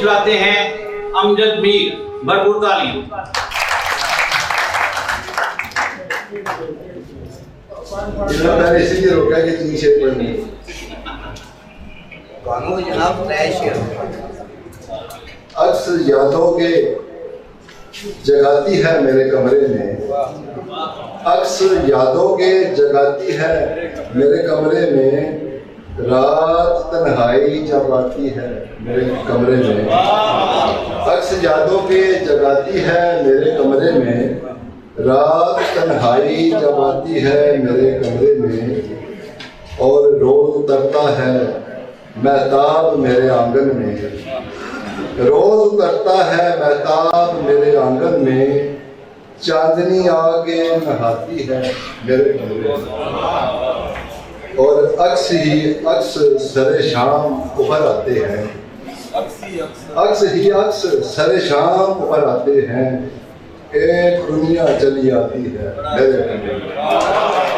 खिलाते हैं अमजद मीर। भरपूर ताली। मैंने इसीलिए रोका कि तीन शेर पढ़ने। जनाब अक्स यादों के जगाती है मेरे कमरे में, अक्स यादों के जगाती है मेरे कमरे में, रात तन्हाई जब आती है मेरे कमरे में, अक्स यादों के जगाती है मेरे कमरे में, रात तन्हाई जब आती है मेरे कमरे में, और रोज उतरता है महताब मेरे आंगन में, रोज उतरता है महताब मेरे आंगन में, चांदनी आके नहाती है मेरे कमरे में, और अक्स ही अक्स सरे शाम उभर आते हैं, अक्स ही अक्स सरे शाम उभर आते हैं, एक दुनिया चली आती है मेरे कमरे में।